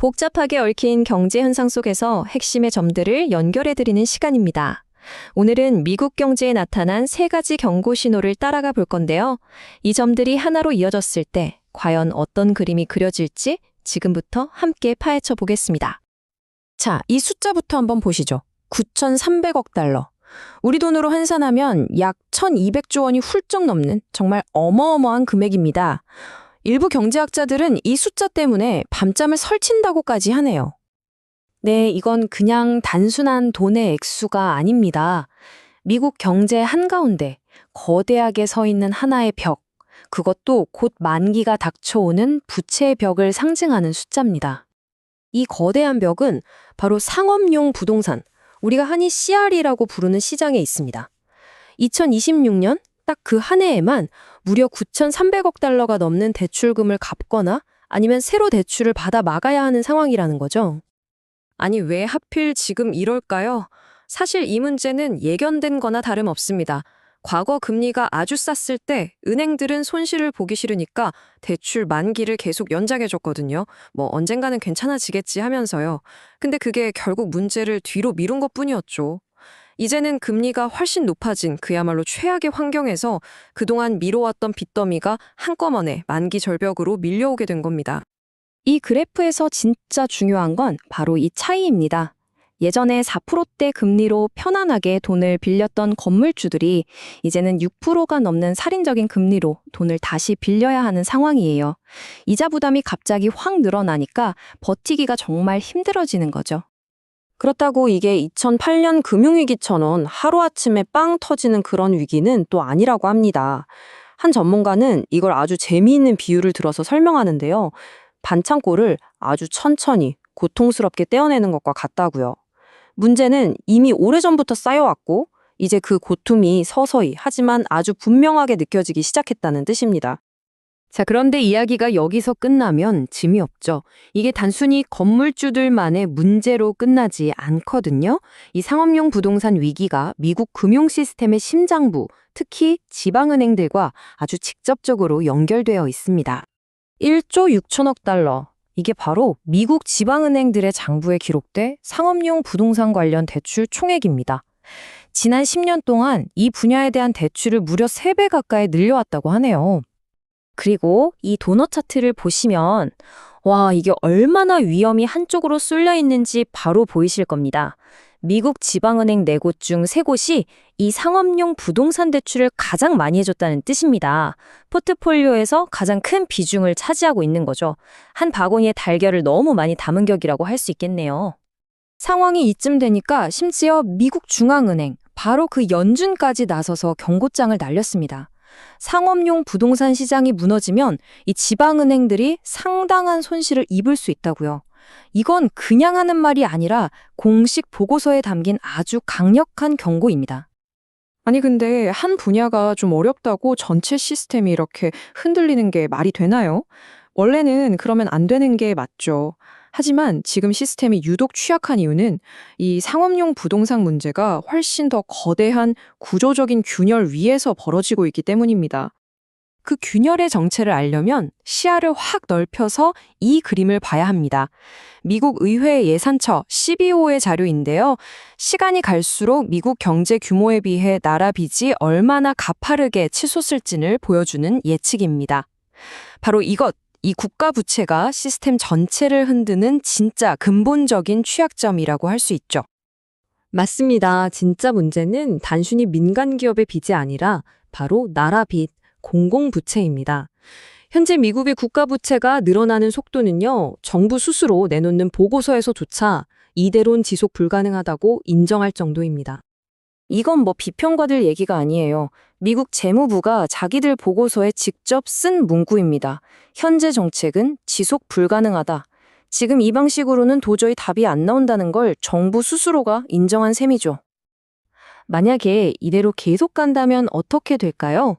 복잡하게 얽힌 경제 현상 속에서 핵심의 점들을 연결해드리는 시간입니다. 오늘은 미국 경제에 나타난 세 가지 경고 신호를 따라가 볼 건데요. 이 점들이 하나로 이어졌을 때 과연 어떤 그림이 그려질지 지금부터 함께 파헤쳐 보겠습니다. 자, 이 숫자부터 한번 보시죠. 9,300억 달러. 우리 돈으로 환산하면 약 1,200조 원이 훌쩍 넘는 정말 어마어마한 금액입니다. 일부 경제학자들은 이 숫자 때문에 밤잠을 설친다고까지 하네요. 네, 이건 그냥 단순한 돈의 액수가 아닙니다. 미국 경제 한가운데 거대하게 서 있는 하나의 벽, 그것도 곧 만기가 닥쳐오는 부채의 벽을 상징하는 숫자입니다. 이 거대한 벽은 바로 상업용 부동산, 우리가 흔히 CRE라고 부르는 시장에 있습니다. 2026년 딱 그 한 해에만 무려 9,300억 달러가 넘는 대출금을 갚거나 아니면 새로 대출을 받아 막아야 하는 상황이라는 거죠. 아니, 왜 하필 지금 이럴까요? 사실 이 문제는 예견된 거나 다름없습니다. 과거 금리가 아주 쌌을 때 은행들은 손실을 보기 싫으니까 대출 만기를 계속 연장해줬거든요. 언젠가는 괜찮아지겠지 하면서요. 근데 그게 결국 문제를 뒤로 미룬 것뿐이었죠. 이제는 금리가 훨씬 높아진 그야말로 최악의 환경에서 그동안 미뤄왔던 빚더미가 한꺼번에 만기 절벽으로 밀려오게 된 겁니다. 이 그래프에서 진짜 중요한 건 바로 이 차이입니다. 예전에 4%대 금리로 편안하게 돈을 빌렸던 건물주들이 이제는 6%가 넘는 살인적인 금리로 돈을 다시 빌려야 하는 상황이에요. 이자 부담이 갑자기 확 늘어나니까 버티기가 정말 힘들어지는 거죠. 그렇다고 이게 2008년 금융위기처럼 하루아침에 빵 터지는 그런 위기는 또 아니라고 합니다. 한 전문가는 이걸 아주 재미있는 비유를 들어서 설명하는데요. 반창고를 아주 천천히 고통스럽게 떼어내는 것과 같다고요. 문제는 이미 오래전부터 쌓여왔고 이제 그 고통이 서서히 하지만 아주 분명하게 느껴지기 시작했다는 뜻입니다. 자, 그런데 이야기가 여기서 끝나면 짐이 없죠. 이게 단순히 건물주들만의 문제로 끝나지 않거든요. 이 상업용 부동산 위기가 미국 금융 시스템의 심장부, 특히 지방은행들과 아주 직접적으로 연결되어 있습니다. 1조 6천억 달러. 이게 바로 미국 지방은행들의 장부에 기록돼 상업용 부동산 관련 대출 총액입니다. 지난 10년 동안 이 분야에 대한 대출을 무려 3배 가까이 늘려왔다고 하네요. 그리고 이 도넛 차트를 보시면 와, 이게 얼마나 위험이 한쪽으로 쏠려 있는지 바로 보이실 겁니다. 미국 지방은행 4곳 중 3곳이 이 상업용 부동산 대출을 가장 많이 해줬다는 뜻입니다. 포트폴리오에서 가장 큰 비중을 차지하고 있는 거죠. 한 바구니에 달걀을 너무 많이 담은 격이라고 할 수 있겠네요. 상황이 이쯤 되니까 심지어 미국 중앙은행, 바로 그 연준까지 나서서 경고장을 날렸습니다. 상업용 부동산 시장이 무너지면 이 지방은행들이 상당한 손실을 입을 수 있다고요. 이건 그냥 하는 말이 아니라 공식 보고서에 담긴 아주 강력한 경고입니다. 아니 근데 한 분야가 좀 어렵다고 전체 시스템이 이렇게 흔들리는 게 말이 되나요? 원래는 그러면 안 되는 게 맞죠. 하지만 지금 시스템이 유독 취약한 이유는 이 상업용 부동산 문제가 훨씬 더 거대한 구조적인 균열 위에서 벌어지고 있기 때문입니다. 그 균열의 정체를 알려면 시야를 확 넓혀서 이 그림을 봐야 합니다. 미국 의회 예산처 CBO의 자료인데요. 시간이 갈수록 미국 경제 규모에 비해 나라 빚이 얼마나 가파르게 치솟을지를 보여주는 예측입니다. 바로 이 국가 부채가 시스템 전체를 흔드는 진짜 근본적인 취약점이라고 할 수 있죠. 맞습니다. 진짜 문제는 단순히 민간 기업의 빚이 아니라 바로 나라 빚, 공공부채입니다. 현재 미국의 국가부채가 늘어나는 속도는요, 정부 스스로 내놓는 보고서에서조차 이대로는 지속 불가능하다고 인정할 정도입니다. 이건 비평가들 얘기가 아니에요. 미국 재무부가 자기들 보고서에 직접 쓴 문구입니다. 현재 정책은 지속 불가능하다. 지금 이 방식으로는 도저히 답이 안 나온다는 걸 정부 스스로가 인정한 셈이죠. 만약에 이대로 계속 간다면 어떻게 될까요?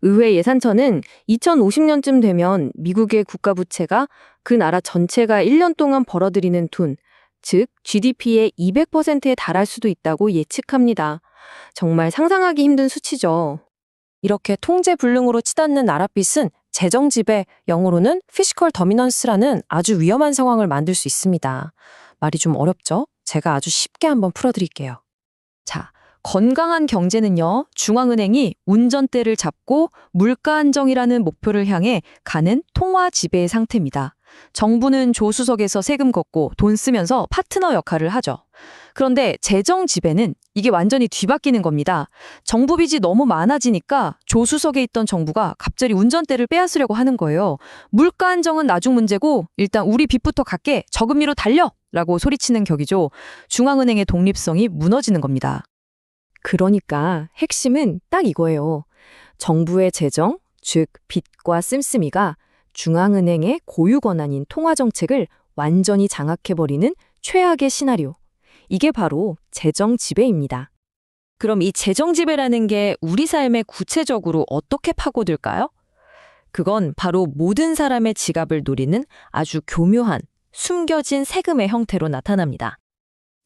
의회 예산처는 2050년쯤 되면 미국의 국가부채가 그 나라 전체가 1년 동안 벌어들이는 돈, 즉 GDP의 200%에 달할 수도 있다고 예측합니다. 정말 상상하기 힘든 수치죠. 이렇게 통제 불능으로 치닫는 나라 빚은 재정 지배, 영어로는 피스컬 더미넌스라는 아주 위험한 상황을 만들 수 있습니다. 말이 좀 어렵죠? 제가 아주 쉽게 한번 풀어드릴게요. 자, 건강한 경제는요, 중앙은행이 운전대를 잡고 물가 안정이라는 목표를 향해 가는 통화 지배의 상태입니다. 정부는 조수석에서 세금 걷고 돈 쓰면서 파트너 역할을 하죠. 그런데 재정 지배는 이게 완전히 뒤바뀌는 겁니다. 정부 빚이 너무 많아지니까 조수석에 있던 정부가 갑자기 운전대를 빼앗으려고 하는 거예요. 물가 안정은 나중 문제고 일단 우리 빚부터 갚게 저금리로 달려! 라고 소리치는 격이죠. 중앙은행의 독립성이 무너지는 겁니다. 그러니까 핵심은 딱 이거예요. 정부의 재정, 즉 빚과 씀씀이가 중앙은행의 고유 권한인 통화정책을 완전히 장악해버리는 최악의 시나리오. 이게 바로 재정 지배입니다. 그럼 이 재정 지배라는 게 우리 삶에 구체적으로 어떻게 파고들까요? 그건 바로 모든 사람의 지갑을 노리는 아주 교묘한 숨겨진 세금의 형태로 나타납니다.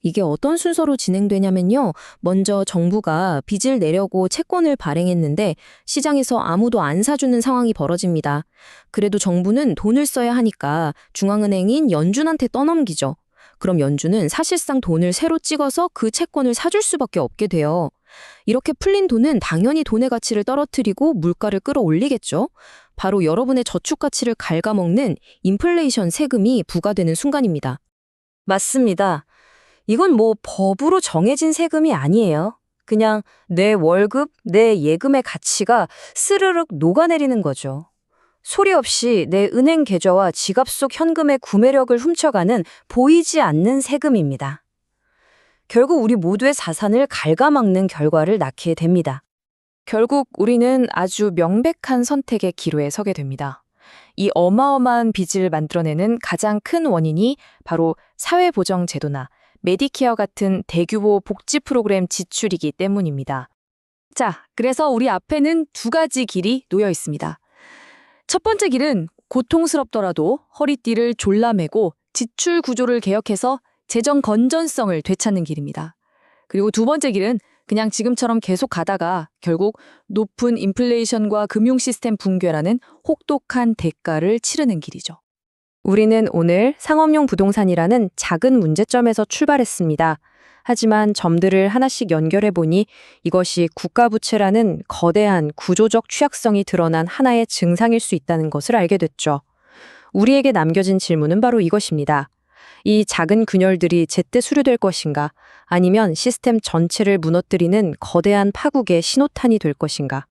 이게 어떤 순서로 진행되냐면요. 먼저 정부가 빚을 내려고 채권을 발행했는데 시장에서 아무도 안 사주는 상황이 벌어집니다. 그래도 정부는 돈을 써야 하니까 중앙은행인 연준한테 떠넘기죠. 그럼 연준은 사실상 돈을 새로 찍어서 그 채권을 사줄 수밖에 없게 돼요. 이렇게 풀린 돈은 당연히 돈의 가치를 떨어뜨리고 물가를 끌어올리겠죠. 바로 여러분의 저축 가치를 갉아먹는 인플레이션 세금이 부과되는 순간입니다. 맞습니다. 이건 뭐 법으로 정해진 세금이 아니에요. 그냥 내 월급, 내 예금의 가치가 스르륵 녹아내리는 거죠. 소리 없이 내 은행 계좌와 지갑 속 현금의 구매력을 훔쳐가는 보이지 않는 세금입니다. 결국 우리 모두의 자산을 갉아먹는 결과를 낳게 됩니다. 결국 우리는 아주 명백한 선택의 기로에 서게 됩니다. 이 어마어마한 빚을 만들어내는 가장 큰 원인이 바로 사회보장제도나 메디케어 같은 대규모 복지 프로그램 지출이기 때문입니다. 자, 그래서 우리 앞에는 두 가지 길이 놓여 있습니다. 첫 번째 길은 고통스럽더라도 허리띠를 졸라매고 지출 구조를 개혁해서 재정 건전성을 되찾는 길입니다. 그리고 두 번째 길은 그냥 지금처럼 계속 가다가 결국 높은 인플레이션과 금융 시스템 붕괴라는 혹독한 대가를 치르는 길이죠. 우리는 오늘 상업용 부동산이라는 작은 문제점에서 출발했습니다. 하지만 점들을 하나씩 연결해 보니 이것이 국가부채라는 거대한 구조적 취약성이 드러난 하나의 증상일 수 있다는 것을 알게 됐죠. 우리에게 남겨진 질문은 바로 이것입니다. 이 작은 균열들이 제때 수료될 것인가? 아니면 시스템 전체를 무너뜨리는 거대한 파국의 신호탄이 될 것인가?